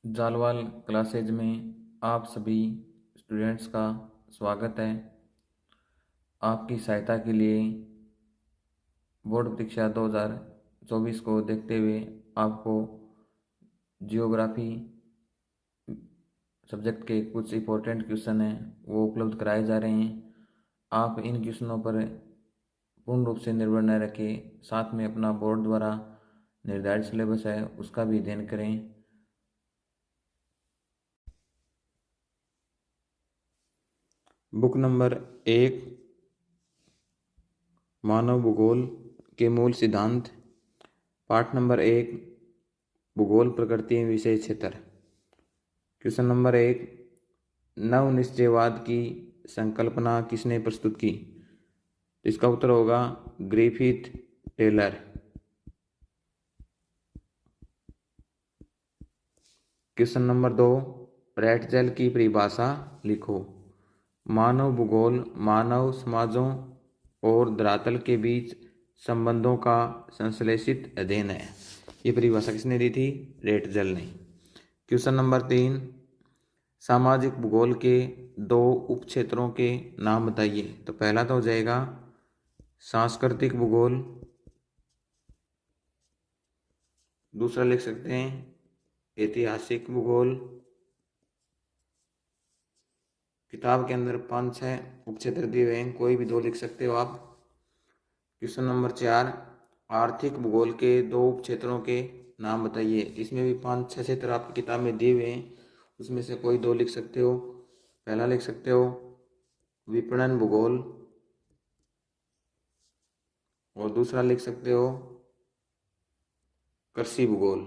Jalwal classes में आप सभी स्टूडेंट्स का स्वागत है। आपकी सहायता के लिए बोर्ड परीक्षा 2024 को देखते हुए आपको जियोग्राफी सब्जेक्ट के कुछ इम्पोर्टेंट क्वेश्चन हैं वो उपलब्ध कराए जा रहे हैं। आप इन क्वेश्चनों पर पूर्ण रूप से निर्भर न रखें, साथ में अपना बोर्ड द्वारा निर्धारित सिलेबस है उसका भी अध्ययन करें। बुक नंबर 1 मानव भूगोल के मूल सिद्धांत, पाठ नंबर 1 भूगोल प्रकृति विषय क्षेत्र। क्वेश्चन नंबर 1, नवनिश्चयवाद की संकल्पना किसने प्रस्तुत की? इसका उत्तर होगा ग्रिफिथ टेलर। क्वेश्चन नंबर 2, प्रेटजेल की परिभाषा लिखो। मानव भूगोल मानव समाजों और धरातल के बीच संबंधों का संश्लेषित अध्ययन है। ये परिभाषा किसने दी थी? प्रेटजेल ने। क्वेश्चन नंबर 3, सामाजिक भूगोल के 2 उपक्षेत्रों के नाम बताइए। तो पहला तो हो जाएगा सांस्कृतिक भूगोल, दूसरा लिख सकते हैं ऐतिहासिक भूगोल। किताब के अंदर 5-6 उपक्षेत्र दिए हुए हैं, कोई भी 2 लिख सकते हो आप। क्वेश्चन नंबर 4, आर्थिक भूगोल के 2 उपक्षेत्रों के नाम बताइए। इसमें भी 5-6 क्षेत्र आपकी किताब में दिए हुए हैं, उसमें से कोई 2 लिख सकते हो। पहला लिख सकते हो विपणन भूगोल और दूसरा लिख सकते हो कृषि भूगोल।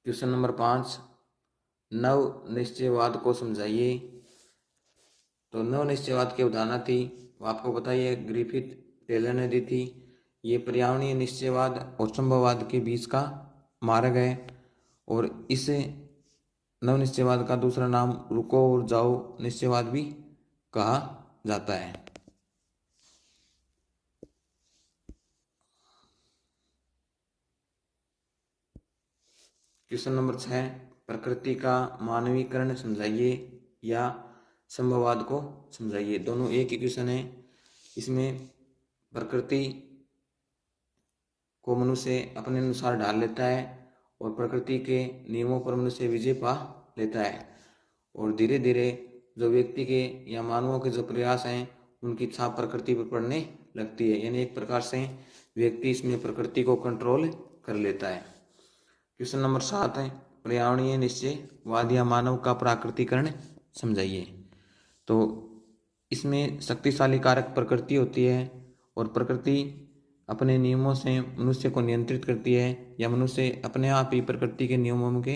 क्वेश्चन नंबर 5, नव निश्चयवाद को समझाइए। तो नव निश्चयवाद की अवधारणा थी वो आपको पता ही है, ग्रिफिथ टेलर ने दी थी। ये पर्यावरणीय निश्चयवाद और संभववाद के बीच का मार्ग है और इस नव निश्चयवाद का दूसरा नाम रुको और जाओ निश्चयवाद भी कहा जाता है। क्वेश्चन नंबर 6, प्रकृति का मानवीकरण समझाइए या संभववाद को समझाइए। दोनों एक ही क्वेश्चन है। इसमें प्रकृति को मनुष्य अपने अनुसार ढाल लेता है और प्रकृति के नियमों पर मनुष्य विजय पा लेता है और धीरे धीरे जो व्यक्ति के या मानवों के जो प्रयास हैं उनकी छाप प्रकृति पर पड़ने लगती है, यानी एक प्रकार से व्यक्ति इसमें प्रकृति को कंट्रोल कर लेता है। क्वेश्चन नंबर 7 है पर्यावरणीय निश्चयवाद या मानव का प्राकृतिकरण समझाइए। तो इसमें शक्तिशाली कारक प्रकृति होती है और प्रकृति अपने नियमों से मनुष्य को नियंत्रित करती है या मनुष्य अपने आप ही प्रकृति के नियमों के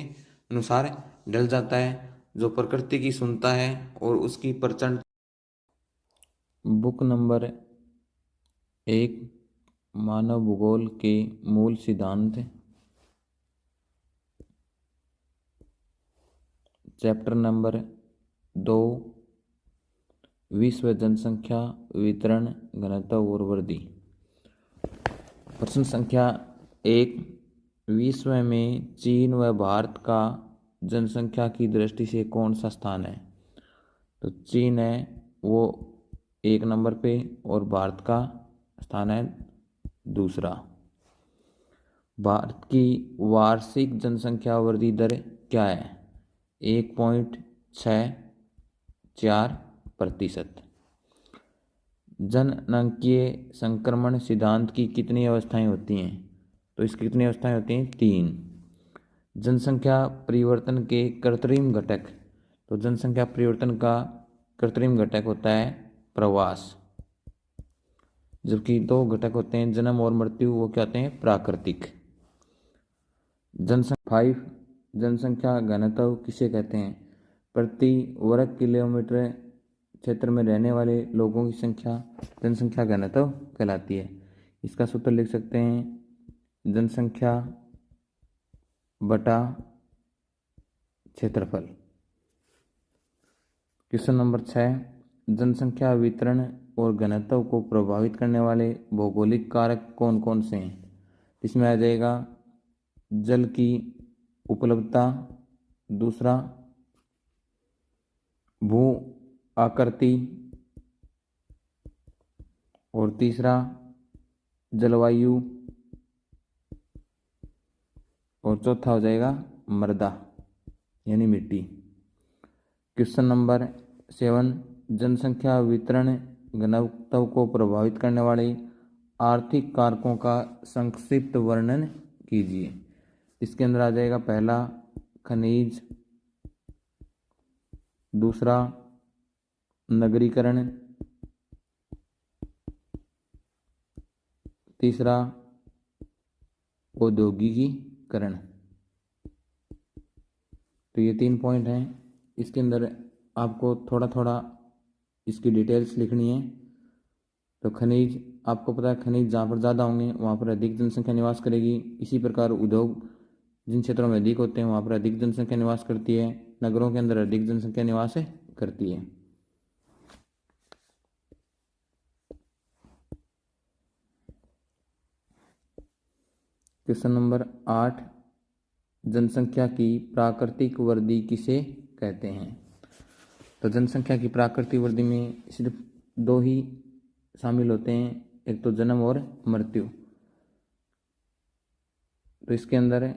अनुसार ढल जाता है। जो प्रकृति की सुनता है और उसकी प्रचंड। बुक नंबर 1 मानव भूगोल के मूल सिद्धांत, चैप्टर नंबर 2 विश्व जनसंख्या वितरण घनत्व और वृद्धि। प्रश्न संख्या 1, विश्व में चीन व भारत का जनसंख्या की दृष्टि से कौन सा स्थान है? तो चीन है वो 1 नंबर पे और भारत का स्थान है दूसरा। भारत की वार्षिक जनसंख्या वृद्धि दर क्या है? 1.64%। जननांकीय संक्रमण सिद्धांत की कितनी अवस्थाएं होती हैं? तो इसकी कितनी अवस्थाएं होती हैं? 3। जनसंख्या परिवर्तन के कृत्रिम घटक। तो जनसंख्या परिवर्तन का कृत्रिम घटक होता है प्रवास, जबकि 2 घटक होते हैं जन्म और मृत्यु, वो क्या होते हैं? प्राकृतिक। जनसंख्या 5, जनसंख्या घनत्व किसे कहते हैं? प्रति वर्ग किलोमीटर क्षेत्र में रहने वाले लोगों की संख्या जनसंख्या घनत्व कहलाती है। इसका सूत्र लिख सकते हैं जनसंख्या बटा क्षेत्रफल। क्वेश्चन नंबर 6, जनसंख्या वितरण और घनत्व को प्रभावित करने वाले भौगोलिक कारक कौन कौन से हैं? इसमें आ जाएगा जल की उपलब्धता, दूसरा भू आकृति, और तीसरा जलवायु, और चौथा हो जाएगा मृदा यानी मिट्टी। क्वेश्चन नंबर 7, जनसंख्या वितरण घनत्व को प्रभावित करने वाले आर्थिक कारकों का संक्षिप्त वर्णन कीजिए। इसके अंदर आ जाएगा पहला खनिज, दूसरा नगरीकरण, तीसरा औद्योगिकीकरण। तो ये 3 पॉइंट हैं। इसके अंदर आपको थोड़ा थोड़ा इसकी डिटेल्स लिखनी है। तो खनिज, आपको पता है खनिज जहाँ पर ज़्यादा होंगे वहाँ पर अधिक जनसंख्या निवास करेगी। इसी प्रकार उद्योग जिन क्षेत्रों में अधिक होते हैं वहाँ पर अधिक जनसंख्या निवास करती है। नगरों के अंदर अधिक जनसंख्या निवास करती है। क्वेश्चन नंबर 8, जनसंख्या की प्राकृतिक वृद्धि किसे कहते हैं? तो जनसंख्या की प्राकृतिक वृद्धि में सिर्फ 2 ही शामिल होते हैं, एक तो जन्म और मृत्यु। तो इसके अंदर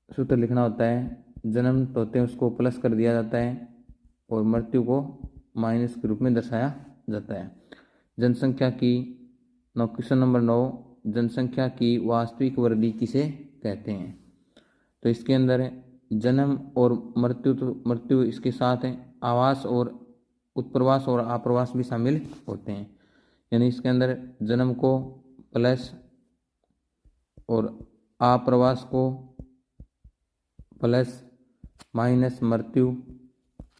सूत्र लिखना होता है, जन्म तो होते हैं उसको प्लस कर दिया जाता है और मृत्यु को माइनस के रूप में दर्शाया जाता है। जनसंख्या की क्वेश्चन नंबर 9, जनसंख्या की वास्तविक वृद्धि किसे कहते हैं? तो इसके अंदर जन्म और मृत्यु, तो मृत्यु इसके साथ है, आवास और उत्प्रवास और आप्रवास भी शामिल होते हैं। यानी इसके अंदर जन्म को प्लस और आप्रवास को प्लस, माइनस मृत्यु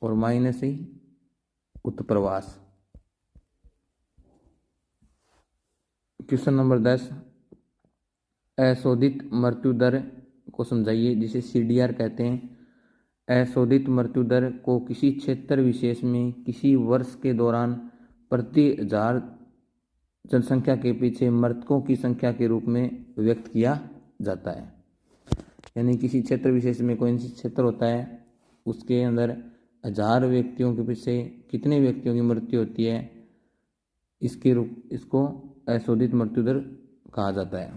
और माइनस ही उत्प्रवास। क्वेश्चन नंबर 10, अशोधित मृत्यु दर को समझाइए, जिसे CDR कहते हैं। अशोधित मृत्यु दर को किसी क्षेत्र विशेष में किसी वर्ष के दौरान प्रति 1000 जनसंख्या के पीछे मृतकों की संख्या के रूप में व्यक्त किया जाता है। यानी किसी क्षेत्र विशेष में कोई क्षेत्र होता है, उसके अंदर 1000 व्यक्तियों के पीछे कितने व्यक्तियों की मृत्यु होती है, इसको अशोधित मृत्यु दर कहा जाता है।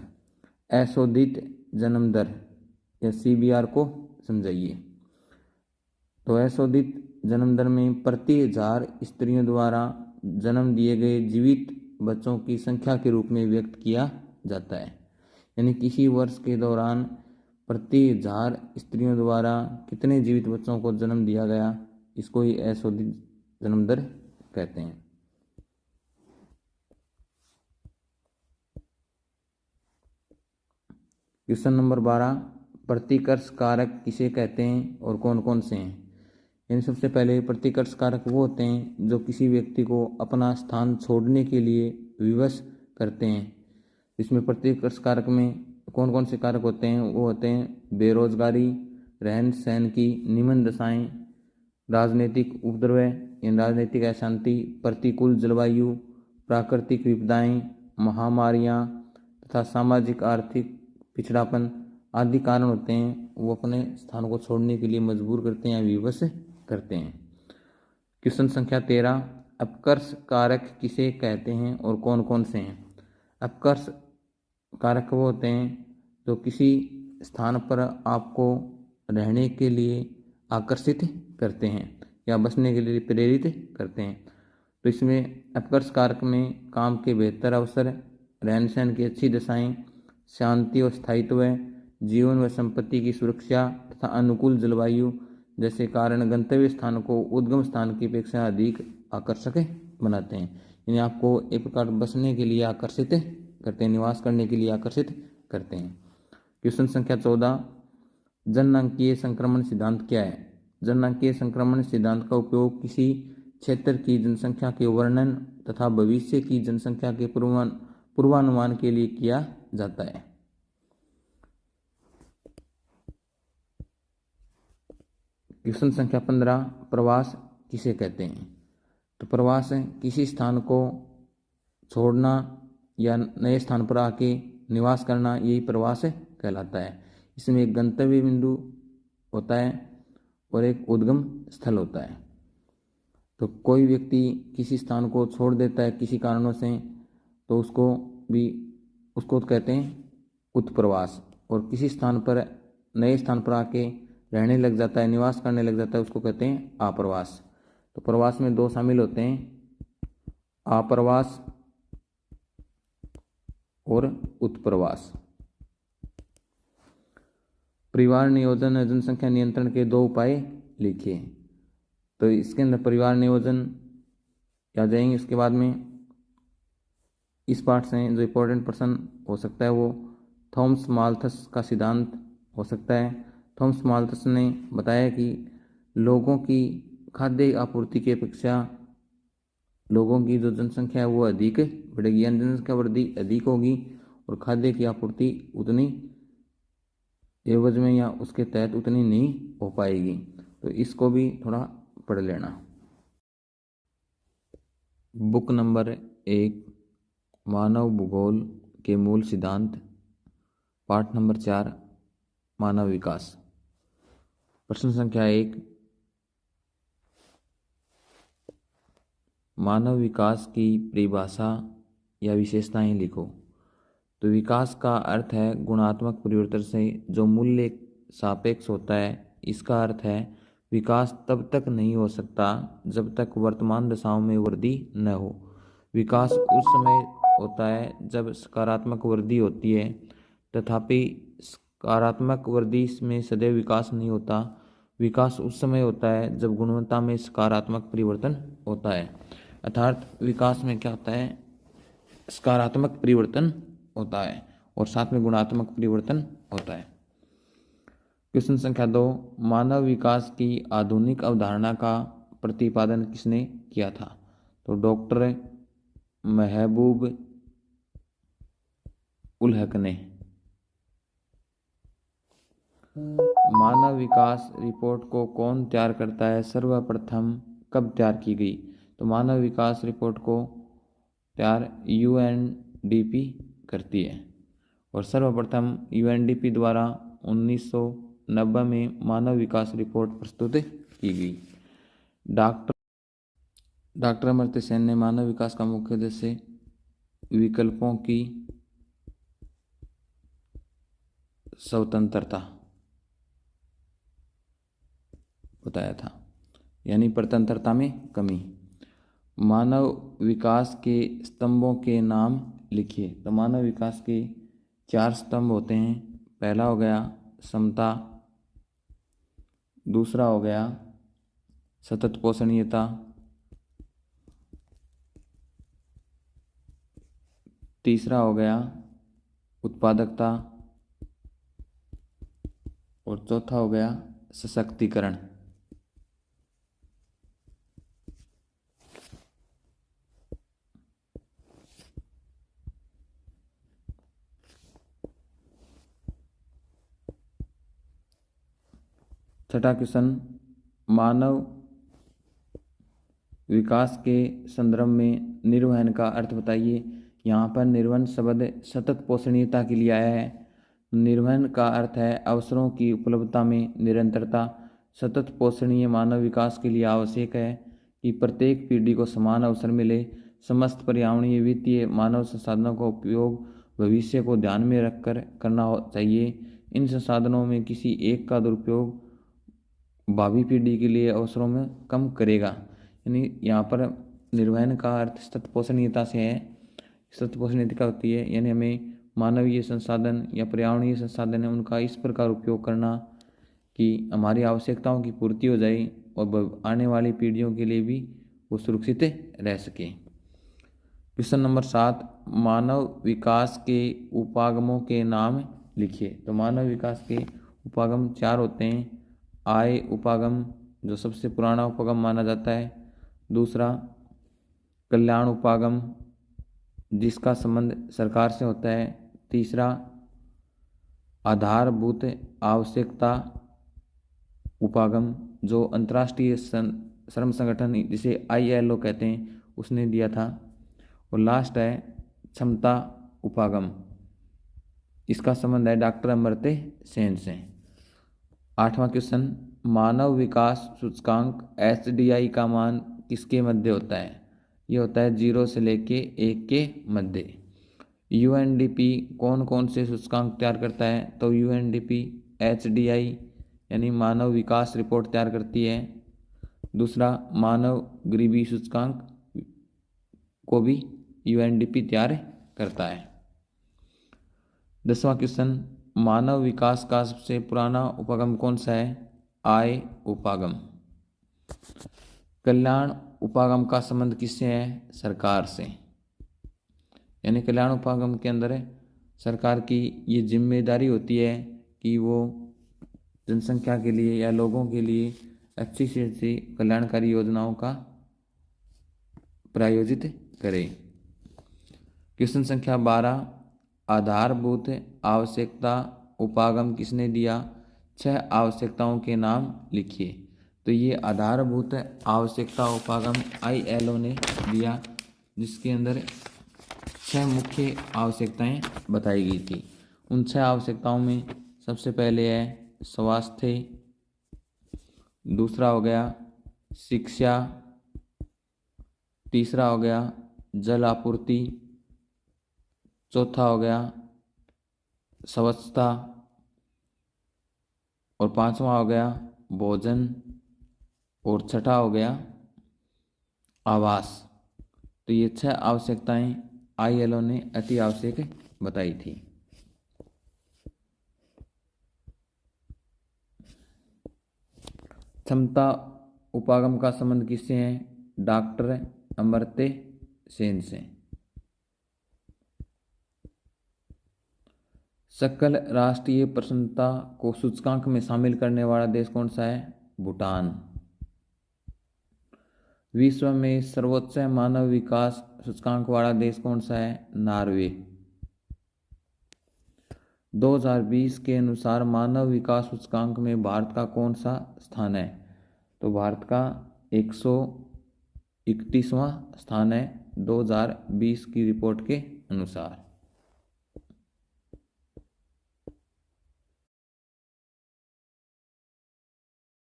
अशोधित जन्म दर या CBR को समझाइए। तो अशोधित जन्म दर में प्रति 1000 स्त्रियों द्वारा जन्म दिए गए जीवित बच्चों की संख्या के रूप में व्यक्त किया जाता है। यानी किसी वर्ष के दौरान प्रति 1000 स्त्रियों द्वारा कितने जीवित बच्चों को जन्म दिया गया, इसको ही अशोधित जन्म दर कहते हैं। क्वेश्चन नंबर 12, प्रतिकर्ष कारक किसे कहते हैं और कौन कौन से हैं? यानी सबसे पहले प्रतिकर्ष कारक वो होते हैं जो किसी व्यक्ति को अपना स्थान छोड़ने के लिए विवश करते हैं। इसमें प्रतिकर्ष कारक में कौन कौन से कारक होते हैं? वो होते हैं बेरोजगारी, रहन सहन की निम्न दशाएं, राजनीतिक उपद्रव यानी राजनीतिक अशांति, प्रतिकूल जलवायु, प्राकृतिक विपदाएं, महामारियां तथा सामाजिक आर्थिक पिछड़ापन आदि कारण होते हैं। वो अपने स्थान को छोड़ने के लिए मजबूर करते हैं या विवश करते हैं। क्वेश्चन संख्या 13, अपकर्ष कारक किसे कहते हैं और कौन कौन से हैं? अपकर्ष कारक वो होते हैं जो किसी स्थान पर आपको रहने के लिए आकर्षित करते हैं या बसने के लिए प्रेरित करते हैं। तो इसमें अपकर्ष कारक में काम के बेहतर अवसर, रहन सहन की अच्छी दशाएं, शांति और स्थायित्व, जीवन व संपत्ति की सुरक्षा तथा अनुकूल जलवायु जैसे कारण गंतव्य स्थान को उद्गम स्थान की अपेक्षा अधिक आकर्षक बनाते हैं। यानी आपको एक प्रकार बसने के लिए आकर्षित करते हैं, निवास करने के लिए आकर्षित करते हैं। क्वेश्चन संख्या 14, जननांकीय संक्रमण सिद्धांत क्या है? जननांकीय संक्रमण सिद्धांत का उपयोग किसी क्षेत्र की जनसंख्या के वर्णन तथा भविष्य की जनसंख्या के पूर्वानुमान के लिए किया जाता है। क्वेश्चन संख्या 15, प्रवास किसे कहते हैं? तो प्रवास किसी स्थान को छोड़ना या नए स्थान पर आके निवास करना, यही प्रवास कहलाता है। इसमें एक गंतव्य बिंदु होता है और एक उद्गम स्थल होता है। तो कोई व्यक्ति किसी स्थान को छोड़ देता है किसी कारणों से, तो उसको कहते हैं उत्प्रवास। और किसी स्थान पर नए स्थान पर आके रहने लग जाता है, निवास करने लग जाता है, उसको कहते हैं आप्रवास। तो प्रवास में दो शामिल होते हैं, आप्रवास और उत्प्रवास। परिवार नियोजन और जनसंख्या नियंत्रण के दो उपाय लिखिए। तो इसके अंदर परिवार नियोजन आ जाएंगे। उसके बाद में इस पार्ट से जो इम्पोर्टेंट पर्सन हो सकता है वो थॉमस माल्थस का सिद्धांत हो सकता है। थॉमस माल्थस ने बताया कि लोगों की खाद्य आपूर्ति की अपेक्षा लोगों की जो जनसंख्या है वो अधिक बढ़ेगी, यानी जनसंख्या वृद्धि अधिक होगी और खाद्य की आपूर्ति उतनी एवज में या उसके तहत उतनी नहीं हो पाएगी। तो इसको भी थोड़ा पढ़ लेना। बुक नंबर 1 मानव भूगोल के मूल सिद्धांत, पाठ नंबर 4 मानव विकास। प्रश्न संख्या 1, मानव विकास की परिभाषा या विशेषताएं लिखो। तो विकास का अर्थ है गुणात्मक परिवर्तन से जो मूल्य सापेक्ष होता है। इसका अर्थ है विकास तब तक नहीं हो सकता जब तक वर्तमान दशाओं में वृद्धि न हो। विकास उस समय होता है जब सकारात्मक वृद्धि होती है, तथापि सकारात्मक वृद्धि में सदैव विकास नहीं होता। विकास उस समय होता है जब गुणवत्ता में सकारात्मक परिवर्तन होता है। अर्थात विकास में क्या होता है, सकारात्मक परिवर्तन होता है और साथ में गुणात्मक परिवर्तन होता है। क्वेश्चन संख्या 2, मानव विकास की आधुनिक अवधारणा का प्रतिपादन किसने किया था? तो डॉक्टर महबूब उल हक ने। मानव विकास रिपोर्ट को कौन तैयार करता है? सर्वप्रथम कब तैयार की गई? तो मानव विकास रिपोर्ट को तैयार यूएनडीपी करती है और सर्वप्रथम यूएनडीपी द्वारा 1990 में मानव विकास रिपोर्ट प्रस्तुत की गई। डॉक्टर अमर्त्य सेन ने मानव विकास का मुख्य उद्देश्य विकल्पों की स्वतंत्रता बताया था, यानी परतंत्रता में कमी। मानव विकास के स्तंभों के नाम लिखिए। तो मानव विकास के 4 स्तंभ होते हैं। पहला हो गया समता, दूसरा हो गया सतत पोषणीयता, तीसरा हो गया उत्पादकता और चौथा हो गया सशक्तिकरण। छठा क्वेश्चन, मानव विकास के संदर्भ में निर्वहन का अर्थ बताइए। यहाँ पर निर्वहन शब्द सतत पोषणीयता के लिए आया है। निर्वहन का अर्थ है अवसरों की उपलब्धता में निरंतरता। सतत पोषणीय मानव विकास के लिए आवश्यक है कि प्रत्येक पीढ़ी को समान अवसर मिले। समस्त पर्यावरणीय, वित्तीय, मानव संसाधनों का उपयोग भविष्य को ध्यान में रखकर करना चाहिए। इन संसाधनों में किसी एक का दुरुपयोग भावी पीढ़ी के लिए अवसरों में कम करेगा। यानी यहाँ पर निर्वहन का अर्थ सतत पोषणीयता से है। सतत पोषणीयता होती है यानी हमें मानवीय संसाधन या पर्यावरणीय संसाधन है उनका इस प्रकार उपयोग करना कि हमारी आवश्यकताओं की पूर्ति हो जाए और आने वाली पीढ़ियों के लिए भी वो सुरक्षित रह सके। क्वेश्चन नंबर 7, मानव विकास के उपागमों के नाम लिखिए। तो मानव विकास के उपागम 4 होते हैं। आय उपागम जो सबसे पुराना उपागम माना जाता है, दूसरा कल्याण उपागम जिसका संबंध सरकार से होता है, तीसरा आधारभूत आवश्यकता उपागम जो अंतर्राष्ट्रीय श्रम संगठन जिसे ILO कहते हैं उसने दिया था, और लास्ट है क्षमता उपागम। इसका संबंध है डॉक्टर अमर्त्य सेन से। 8वां क्वेश्चन, मानव विकास सूचकांक HDI का मान किसके मध्य होता है? ये होता है 0 से लेके 1 के मध्य। UNDP कौन कौन से सूचकांक तैयार करता है? तो UNDP HDI यानी मानव विकास रिपोर्ट तैयार करती है। दूसरा, मानव गरीबी सूचकांक को भी UNDP तैयार करता है। 10वां क्वेश्चन, मानव विकास का सबसे पुराना उपागम कौन सा है? आय उपागम। कल्याण उपागम का संबंध किससे है? सरकार से। यानी कल्याण उपागम के अंदर सरकार की ये जिम्मेदारी होती है कि वो जनसंख्या के लिए या लोगों के लिए अच्छी से अच्छी कल्याणकारी योजनाओं का प्रायोजित करे। क्वेश्चन संख्या 12, आधारभूत आवश्यकता उपागम किसने दिया? 6 आवश्यकताओं के नाम लिखिए। तो ये आधारभूत आवश्यकता उपागम ILO ने दिया, जिसके अंदर 6 मुख्य आवश्यकताएं बताई गई थी। उन 6 आवश्यकताओं में सबसे पहले है स्वास्थ्य, दूसरा हो गया शिक्षा, तीसरा हो गया जल आपूर्ति, चौथा हो गया स्वच्छता और 5वां हो गया भोजन और छठा हो गया आवास। तो ये 6 आवश्यकताएं ILO ने अति आवश्यक बताई थी। क्षमता उपागम का संबंध किससे है? डॉक्टर अमर्त्य सेन से। सकल राष्ट्रीय प्रसन्नता को सूचकांक में शामिल करने वाला देश कौन सा है? भूटान। विश्व में सर्वोच्च मानव विकास सूचकांक वाला देश कौन सा है? नॉर्वे। 2020 के अनुसार मानव विकास सूचकांक में भारत का कौन सा स्थान है? तो भारत का 131वां स्थान है 2020 की रिपोर्ट के अनुसार।